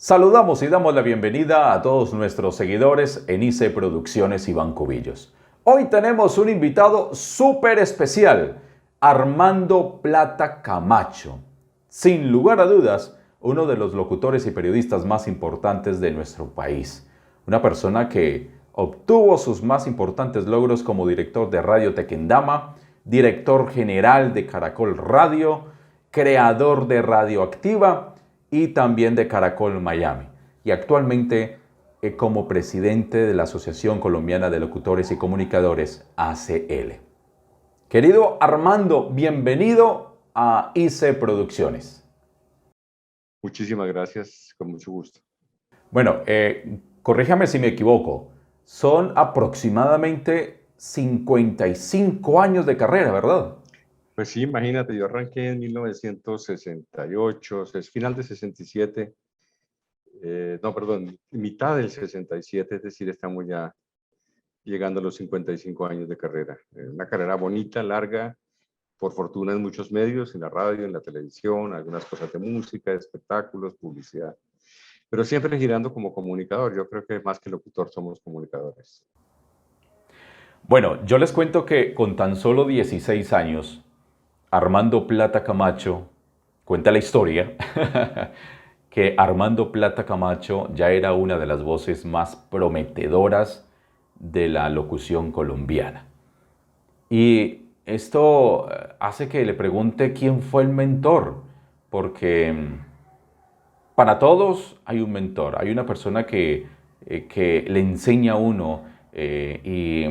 Saludamos y damos la bienvenida a todos nuestros seguidores en ICE Producciones y Bancovillos. Hoy tenemos un invitado súper especial, Armando Plata Camacho. Sin lugar a dudas, uno de los locutores y periodistas más importantes de nuestro país. Una persona que obtuvo sus más importantes logros como director de Radio Tequendama, director general de Caracol Radio, creador de Radioactiva y también de Caracol Miami. Y actualmente como presidente de la Asociación Colombiana de Locutores y Comunicadores, ACL. Querido Armando, bienvenido a ICE Producciones. Muchísimas gracias, con mucho gusto. Bueno, corríjame si me equivoco, son aproximadamente 55 años de carrera, ¿verdad? Pues sí, imagínate, yo arranqué en 1968, es final de 67, mitad del 67, es decir, estamos ya llegando a los 55 años de carrera. Una carrera bonita, larga, por fortuna en muchos medios, en la radio, en la televisión, algunas cosas de música, espectáculos, publicidad. Pero siempre girando como comunicador. Yo creo que más que locutor somos comunicadores. Bueno, yo les cuento que con tan solo 16 años, Armando Plata Camacho cuenta la historia que Armando Plata Camacho ya era una de las voces más prometedoras de la locución colombiana. Y esto hace que le pregunte quién fue el mentor, porque para todos hay un mentor, hay una persona que le enseña a uno y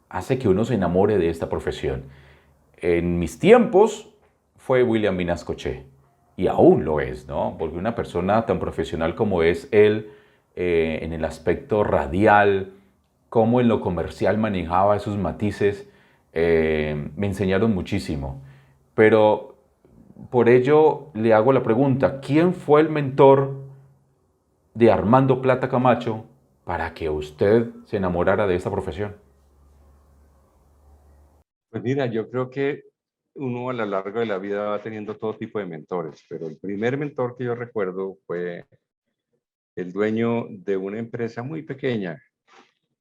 hace que uno se enamore de esta profesión. En mis tiempos fue William Vinascoché, y aún lo es, ¿no? Porque una persona tan profesional como es él, en el aspecto radial, como en lo comercial manejaba esos matices, me enseñaron muchísimo. Pero por ello le hago la pregunta, ¿quién fue el mentor de Armando Plata Camacho para que usted se enamorara de esta profesión? Pues mira, yo creo que uno a lo largo de la vida va teniendo todo tipo de mentores, pero el primer mentor que yo recuerdo fue el dueño de una empresa muy pequeña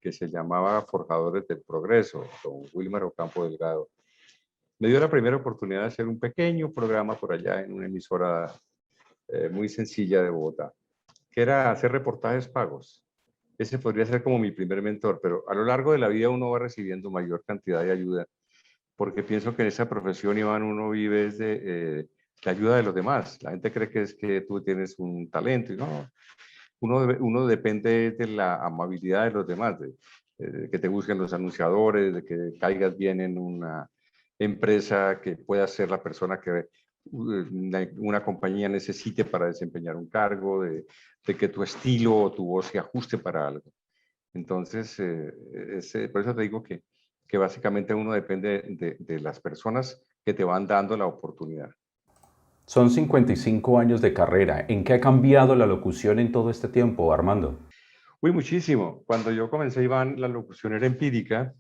que se llamaba Forjadores del Progreso, don Wilmar Ocampo Delgado. Me dio la primera oportunidad de hacer un pequeño programa por allá en una emisora muy sencilla de Bogotá, que era hacer reportajes pagos. Ese podría ser como mi primer mentor, pero a lo largo de la vida uno va recibiendo mayor cantidad de ayuda, porque pienso que en esa profesión, Iván, uno vive de la ayuda de los demás. La gente cree que es que tú tienes un talento y no, uno depende de la amabilidad de los demás, de que te busquen los anunciadores, de que caigas bien en una empresa, que puedas ser la persona que una compañía necesite para desempeñar un cargo, de que tu estilo o tu voz se ajuste para algo. Entonces, por eso te digo que básicamente uno depende de las personas que te van dando la oportunidad. Son 55 años de carrera. ¿En qué ha cambiado la locución en todo este tiempo, Armando? Uy, muchísimo. Cuando yo comencé, Iván, la locución era empírica,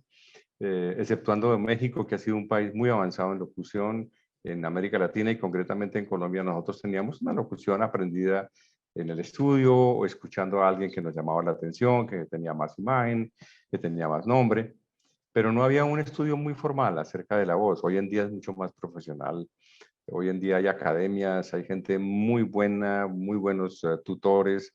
exceptuando México, que ha sido un país muy avanzado en locución, en América Latina y concretamente en Colombia, nosotros teníamos una locución aprendida en el estudio o escuchando a alguien que nos llamaba la atención, que tenía más imagen, que tenía más nombre, pero no había un estudio muy formal acerca de la voz. Hoy en día es mucho más profesional. Hoy en día hay academias, hay gente muy buena, muy buenos tutores,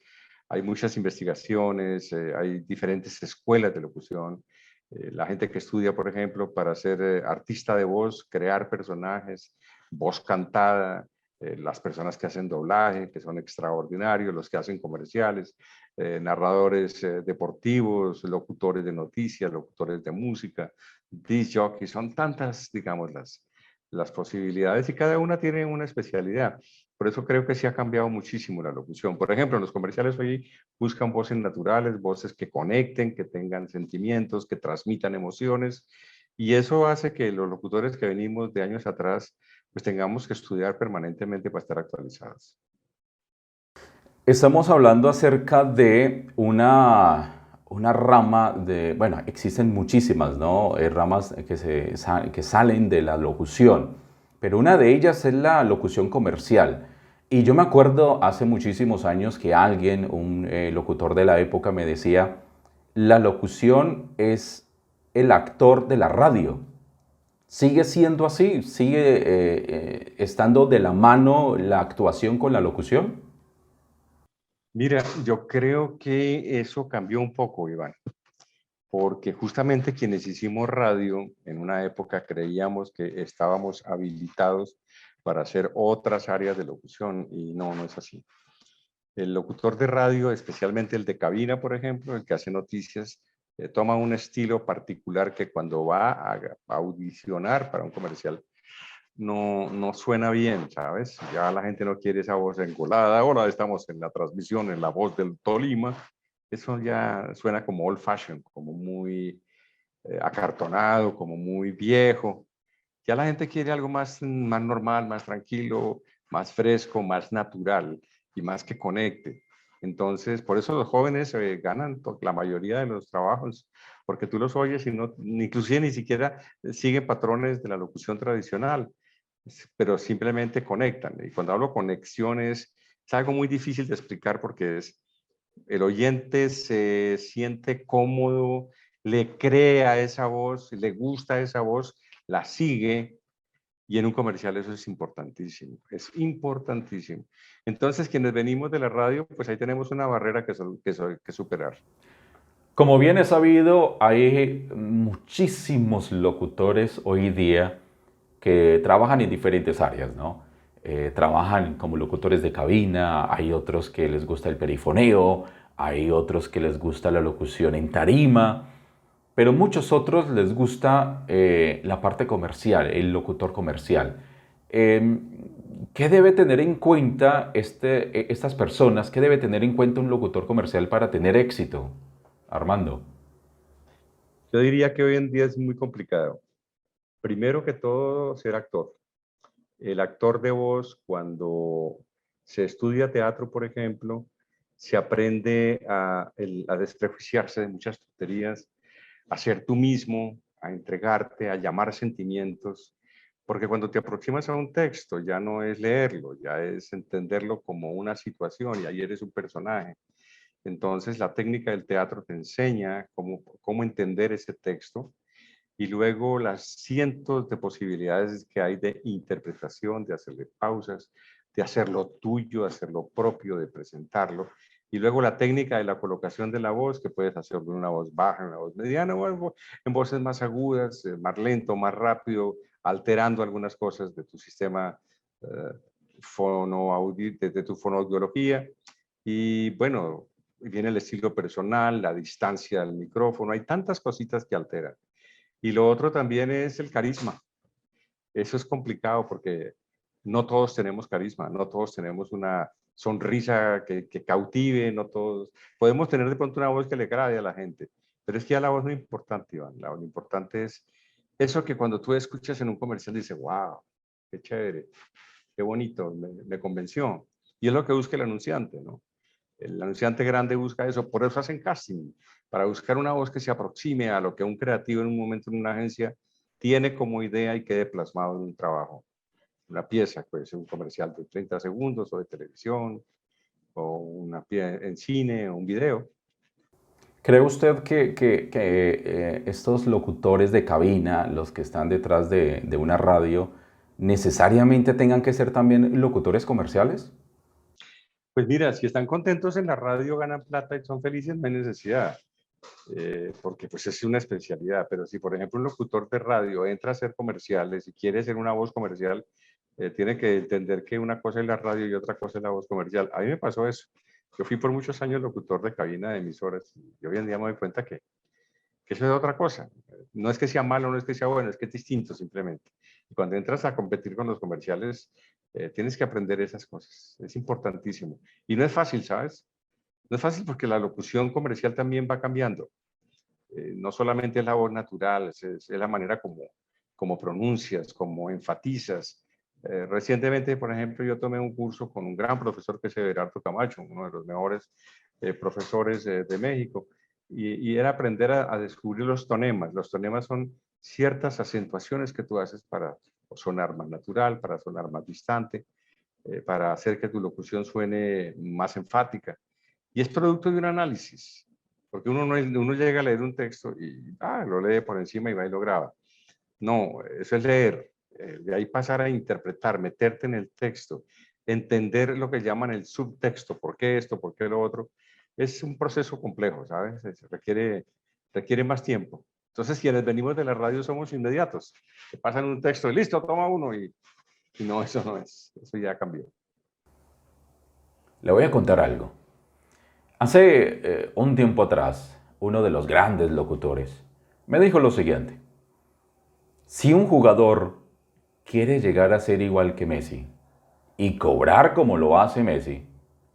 hay muchas investigaciones, hay diferentes escuelas de locución. La gente que estudia, por ejemplo, para ser artista de voz, crear personajes, voz cantada, las personas que hacen doblaje, que son extraordinarios, los que hacen comerciales, narradores deportivos, locutores de noticias, locutores de música, disc jockeys, son tantas, digamos, las posibilidades y cada una tiene una especialidad. Por eso creo que sí ha cambiado muchísimo la locución. Por ejemplo, en los comerciales hoy buscan voces naturales, voces que conecten, que tengan sentimientos, que transmitan emociones. Y eso hace que los locutores que venimos de años atrás, pues tengamos que estudiar permanentemente para estar actualizados. Estamos hablando acerca de una rama de, bueno, existen muchísimas, ¿no? Ramas que salen de la locución, pero una de ellas es la locución comercial. Y yo me acuerdo hace muchísimos años que alguien, un locutor de la época, me decía, la locución es el actor de la radio. ¿Sigue siendo así? ¿Sigue estando de la mano la actuación con la locución? Mira, yo creo que eso cambió un poco, Iván, porque justamente quienes hicimos radio en una época creíamos que estábamos habilitados para hacer otras áreas de locución y no, no es así. El locutor de radio, especialmente el de cabina, por ejemplo, el que hace noticias, toma un estilo particular que cuando va a audicionar para un comercial no suena bien, ¿sabes? Ya la gente no quiere esa voz engolada. Ahora estamos en la transmisión, en la voz del Tolima. Eso ya suena como old fashion, como muy acartonado, como muy viejo. Ya la gente quiere algo más normal, más tranquilo, más fresco, más natural y más que conecte. Entonces, por eso los jóvenes ganan la mayoría de los trabajos, porque tú los oyes y no, inclusive ni siquiera siguen patrones de la locución tradicional, pero simplemente conectan. Y cuando hablo conexiones, es algo muy difícil de explicar porque es, el oyente se siente cómodo, le cree a esa voz, le gusta esa voz, la sigue, y en un comercial eso es importantísimo, es importantísimo. Entonces, quienes venimos de la radio, pues ahí tenemos una barrera que superar. Como bien es sabido, hay muchísimos locutores hoy día que trabajan en diferentes áreas, ¿no? Trabajan como locutores de cabina, hay otros que les gusta el perifoneo, hay otros que les gusta la locución en tarima, pero muchos otros les gusta la parte comercial, el locutor comercial. Eh, ¿Qué debe tener en cuenta estas personas? ¿Qué debe tener en cuenta un locutor comercial para tener éxito, Armando? Yo diría que hoy en día es muy complicado. Primero que todo, ser actor. El actor de voz, cuando se estudia teatro, por ejemplo, se aprende a desprejuiciarse de muchas tonterías, a ser tú mismo, a entregarte, a llamar sentimientos, porque cuando te aproximas a un texto ya no es leerlo, ya es entenderlo como una situación y ahí eres un personaje. Entonces la técnica del teatro te enseña cómo entender ese texto y luego las cientos de posibilidades que hay de interpretación, de hacerle pausas, de hacerlo tuyo, de hacerlo propio, de presentarlo. Y luego la técnica de la colocación de la voz, que puedes hacerlo en una voz baja, en una voz mediana o en voces más agudas, más lento, más rápido, alterando algunas cosas de tu sistema de tu fonoaudiología. Y bueno, viene el estilo personal, la distancia del micrófono, hay tantas cositas que alteran. Y lo otro también es el carisma. Eso es complicado porque no todos tenemos carisma, no todos tenemos una sonrisa que cautive, no todos. Podemos tener de pronto una voz que le agrade a la gente, pero es que ya la voz no es importante, Iván. Lo importante es eso que cuando tú escuchas en un comercial dices, wow, qué chévere, qué bonito, me convenció. Y es lo que busca el anunciante, ¿no? El anunciante grande busca eso, por eso hacen casting, para buscar una voz que se aproxime a lo que un creativo en un momento en una agencia tiene como idea y quede plasmado en un trabajo. Una pieza, puede ser un comercial de 30 segundos o de televisión, o una pieza en cine, o un video. ¿Cree usted que estos locutores de cabina, los que están detrás de una radio, necesariamente tengan que ser también locutores comerciales? Pues mira, si están contentos en la radio, ganan plata y son felices, no hay necesidad, porque pues es una especialidad. Pero si, por ejemplo, un locutor de radio entra a hacer comerciales y quiere ser una voz comercial, tiene que entender que una cosa es la radio y otra cosa es la voz comercial. A mí me pasó eso. Yo fui por muchos años locutor de cabina de emisoras y hoy en día me doy cuenta que eso es otra cosa. No es que sea malo, no es que sea bueno, es que es distinto simplemente. Y cuando entras a competir con los comerciales, tienes que aprender esas cosas. Es importantísimo. Y no es fácil, ¿sabes? No es fácil porque la locución comercial también va cambiando. No solamente es la voz natural, es la manera como pronuncias, como enfatizas. Recientemente, por ejemplo, yo tomé un curso con un gran profesor que es Everardo Camacho, uno de los mejores profesores de México, y era aprender a descubrir los tonemas. Los tonemas son ciertas acentuaciones que tú haces para sonar más natural, para sonar más distante. para hacer que tu locución suene más enfática. Y es producto de un análisis, porque uno llega a leer un texto y lo lee por encima y va y lo graba. No, eso es leer. De ahí pasar a interpretar, meterte en el texto, entender lo que llaman el subtexto, por qué esto, por qué lo otro. Es un proceso complejo, ¿sabes? Requiere más tiempo. Entonces, quienes venimos de la radio somos inmediatos. Te pasan un texto, listo, toma uno, y no, eso no es. Eso ya cambió. Le voy a contar algo. Hace un tiempo atrás, uno de los grandes locutores me dijo lo siguiente. Si un jugador quiere llegar a ser igual que Messi y cobrar como lo hace Messi,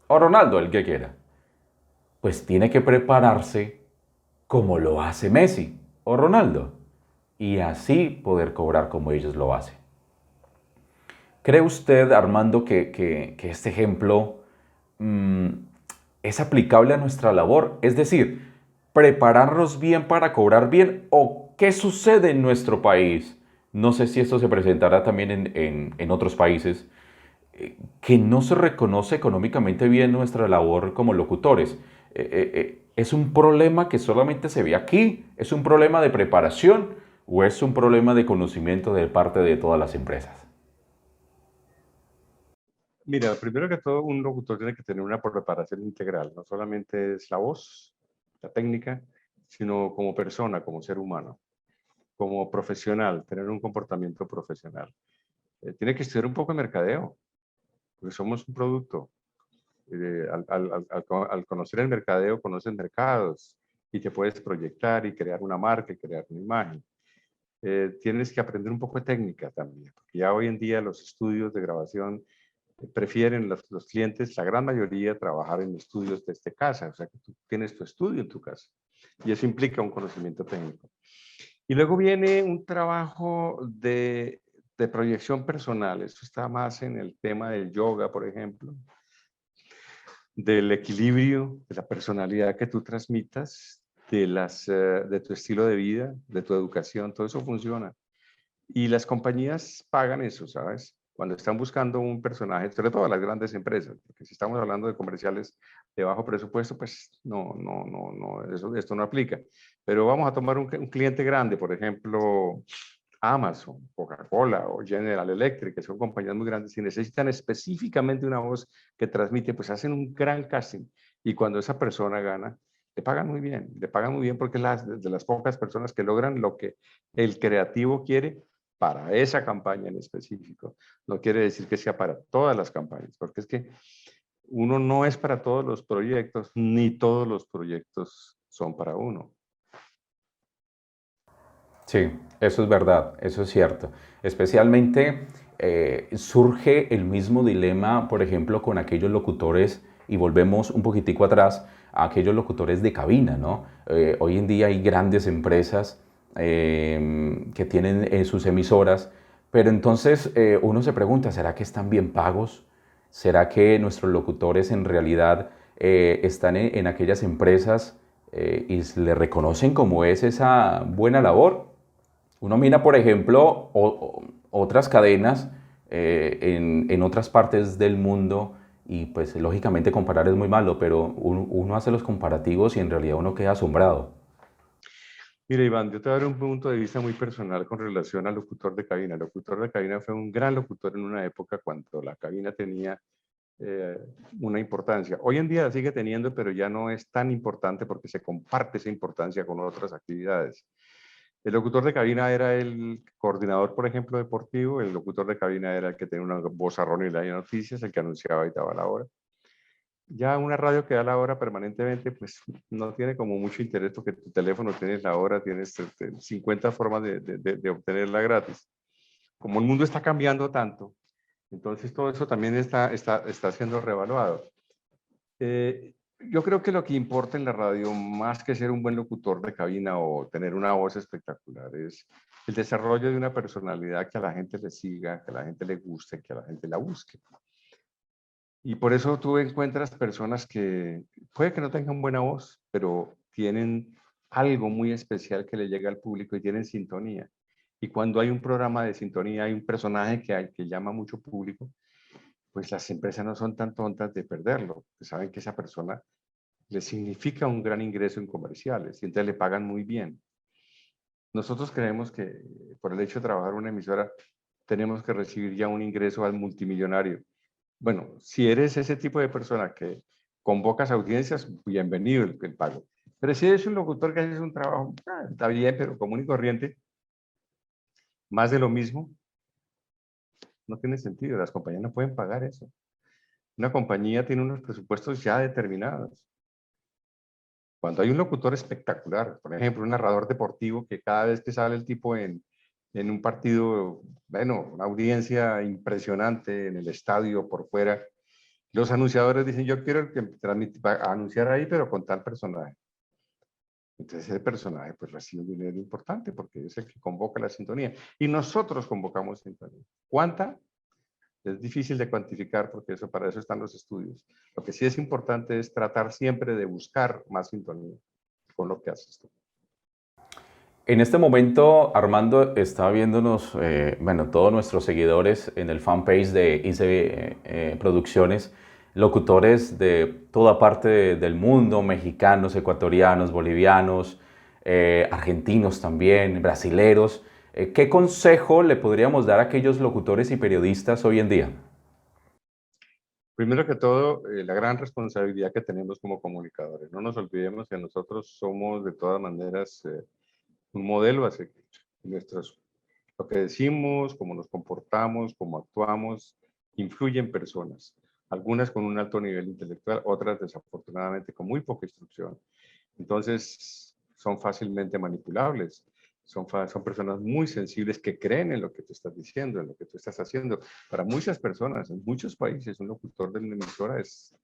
o Ronaldo, el que quiera, pues tiene que prepararse como lo hace Messi o Ronaldo y así poder cobrar como ellos lo hacen. ¿Cree usted, Armando, que este ejemplo mm, es aplicable a nuestra labor? Es decir, prepararnos bien para cobrar bien o qué sucede en nuestro país. No sé si esto se presentará también en otros países, que no se reconoce económicamente bien nuestra labor como locutores. ¿Es un problema que solamente se ve aquí? ¿Es un problema de preparación o es un problema de conocimiento de parte de todas las empresas? Mira, primero que todo, un locutor tiene que tener una preparación integral. No solamente es la voz, la técnica, sino como persona, como ser humano, como profesional, tener un comportamiento profesional. Tiene que estudiar un poco de mercadeo, porque somos un producto. Al conocer el mercadeo, conoces mercados y te puedes proyectar y crear una marca y crear una imagen. Tienes que aprender un poco de técnica también, porque ya hoy en día los estudios de grabación prefieren los clientes, la gran mayoría, trabajar en estudios desde casa, o sea que tú tienes tu estudio en tu casa y eso implica un conocimiento técnico. Y luego viene un trabajo de proyección personal, eso está más en el tema del yoga, por ejemplo, del equilibrio, de la personalidad que tú transmitas, de tu estilo de vida, de tu educación, todo eso funciona. Y las compañías pagan eso, ¿sabes? Cuando están buscando un personaje, sobre todo las grandes empresas, porque si estamos hablando de comerciales de bajo presupuesto, pues no, esto no aplica. Pero vamos a tomar un cliente grande, por ejemplo, Amazon, Coca-Cola o General Electric, que son compañías muy grandes y necesitan específicamente una voz que transmite, pues hacen un gran casting. Y cuando esa persona gana, le pagan muy bien porque es de las pocas personas que logran lo que el creativo quiere para esa campaña en específico. No quiere decir que sea para todas las campañas, porque es que uno no es para todos los proyectos, ni todos los proyectos son para uno. Sí, eso es verdad, eso es cierto. Especialmente surge el mismo dilema, por ejemplo, con aquellos locutores, y volvemos un poquitico atrás, a aquellos locutores de cabina, ¿no? Hoy en día hay grandes empresas que tienen sus emisoras, pero entonces uno se pregunta, ¿será que están bien pagos? ¿Será que nuestros locutores en realidad están en aquellas empresas y le reconocen como es esa buena labor? Uno mira, por ejemplo, otras cadenas en otras partes del mundo y pues lógicamente comparar es muy malo, pero uno hace los comparativos y en realidad uno queda asombrado. Mira, Iván, yo te voy a dar un punto de vista muy personal con relación al locutor de cabina. El locutor de cabina fue un gran locutor en una época cuando la cabina tenía eh, una importancia. Hoy en día la sigue teniendo, pero ya no es tan importante porque se comparte esa importancia con otras actividades. El locutor de cabina era el coordinador, por ejemplo, deportivo. El locutor de cabina era el que tenía una voz y de noticias, el que anunciaba y daba la hora. Ya una radio que da la hora permanentemente, pues no tiene como mucho interés porque tu teléfono tienes la hora, tienes 50 formas de obtenerla gratis. Como el mundo está cambiando tanto, entonces todo eso también está siendo reevaluado. Yo creo que lo que importa en la radio, más que ser un buen locutor de cabina o tener una voz espectacular, es el desarrollo de una personalidad que a la gente le siga, que a la gente le guste, que a la gente la busque. Y por eso tú encuentras personas que puede que no tengan buena voz, pero tienen algo muy especial que le llega al público y tienen sintonía. Y cuando hay un programa de sintonía, hay un personaje que llama mucho público, pues las empresas no son tan tontas de perderlo, que saben que esa persona les significa un gran ingreso en comerciales y entonces le pagan muy bien. Nosotros creemos que por el hecho de trabajar en una emisora tenemos que recibir ya un ingreso al multimillonario. Bueno, si eres ese tipo de persona que convocas audiencias, bienvenido el pago. Pero si eres un locutor que haces un trabajo, está bien, pero común y corriente, más de lo mismo, no tiene sentido. Las compañías no pueden pagar eso. Una compañía tiene unos presupuestos ya determinados. Cuando hay un locutor espectacular, por ejemplo, un narrador deportivo que cada vez que sale el tipo en un partido, bueno, una audiencia impresionante en el estadio, por fuera, los anunciadores dicen, yo quiero que va a anunciar ahí, pero con tal personaje. Entonces ese personaje pues recibe un dinero importante porque es el que convoca la sintonía. Y nosotros convocamos sintonía. ¿Cuánta? Es difícil de cuantificar porque para eso están los estudios. Lo que sí es importante es tratar siempre de buscar más sintonía con lo que haces tú. En este momento, Armando está viéndonos, bueno, todos nuestros seguidores en el fanpage de ICE Producciones, locutores de toda parte del mundo, mexicanos, ecuatorianos, bolivianos, argentinos también, brasileros. ¿Qué consejo le podríamos dar a aquellos locutores y periodistas hoy en día? Primero que todo, la gran responsabilidad que tenemos como comunicadores. No nos olvidemos que nosotros somos de todas maneras un modelo a seguir. Lo que decimos, cómo nos comportamos, cómo actuamos, influye en personas. Algunas con un alto nivel intelectual, otras desafortunadamente con muy poca instrucción. Entonces, son fácilmente manipulables. Son personas muy sensibles que creen en lo que tú estás diciendo, en lo que tú estás haciendo. Para muchas personas, en muchos países, un locutor de una emisora es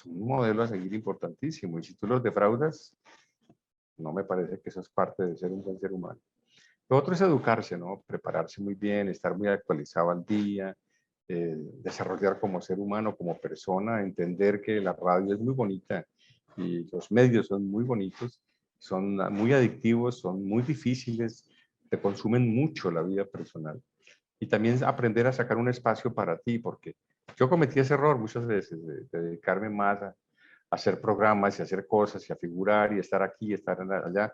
un modelo a seguir importantísimo. Y si tú los defraudas, no me parece que eso es parte de ser un buen ser humano. Lo otro es educarse, ¿no? Prepararse muy bien, estar muy actualizado al día, desarrollar como ser humano, como persona, entender que la radio es muy bonita y los medios son muy bonitos, son muy adictivos, son muy difíciles, te consumen mucho la vida personal. Y también aprender a sacar un espacio para ti, porque yo cometí ese error muchas veces de dedicarme más a hacer programas y hacer cosas y a figurar y estar aquí y estar allá.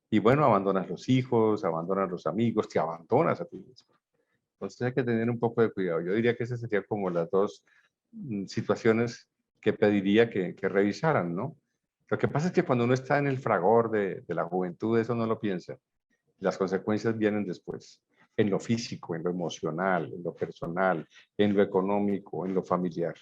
Y bueno, abandonas los hijos, abandonas los amigos, te abandonas a ti mismo. Entonces hay que tener un poco de cuidado. Yo diría que esas serían como las dos situaciones que pediría que revisaran, ¿no? Lo que pasa es que cuando uno está en el fragor de la juventud, eso no lo piensa. Las consecuencias vienen después, en lo físico, en lo emocional, en lo personal, en lo económico, en lo familiar.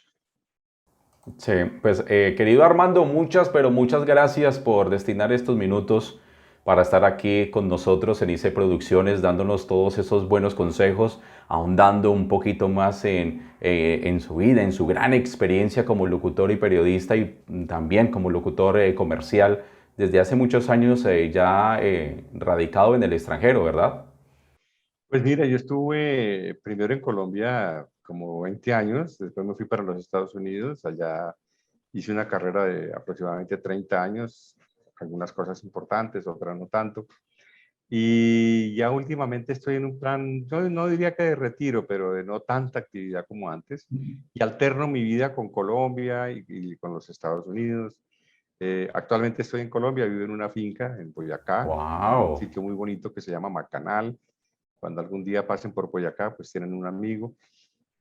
Sí, pues querido Armando, muchas, pero muchas gracias por destinar estos minutos para estar aquí con nosotros en ICE Producciones, dándonos todos esos buenos consejos, ahondando un poquito más en su vida, en su gran experiencia como locutor y periodista y también como locutor comercial desde hace muchos años ya radicado en el extranjero, ¿verdad? Pues mira, yo estuve primero en Colombia como 20 años, después me fui para los Estados Unidos, allá hice una carrera de aproximadamente 30 años, algunas cosas importantes, otras no tanto. Y ya últimamente estoy en un plan, yo no diría que de retiro, pero de no tanta actividad como antes. Y alterno mi vida con Colombia y con los Estados Unidos. Actualmente estoy en Colombia, vivo en una finca en Boyacá, un ¡Wow! sitio muy bonito que se llama Macanal. Cuando algún día pasen por Boyacá, pues tienen un amigo.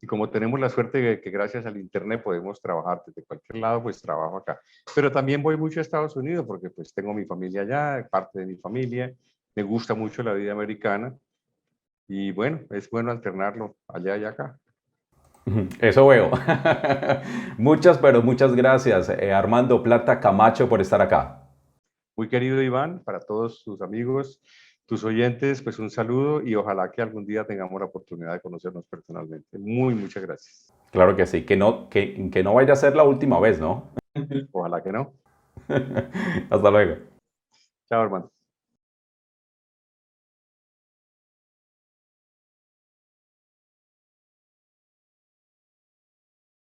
Y como tenemos la suerte de que gracias al Internet podemos trabajar desde cualquier lado, pues trabajo acá. Pero también voy mucho a Estados Unidos porque pues tengo mi familia allá, parte de mi familia. Me gusta mucho la vida americana. Y bueno, es bueno alternarlo allá y acá. Eso veo. Muchas, pero muchas gracias, Armando Plata Camacho, por estar acá. Muy querido Iván, para todos tus amigos, tus oyentes, pues un saludo y ojalá que algún día tengamos la oportunidad de conocernos personalmente. Muchas gracias. Claro que sí, que no vaya a ser la última vez, ¿no? Ojalá que no. Hasta luego. Chao, hermano.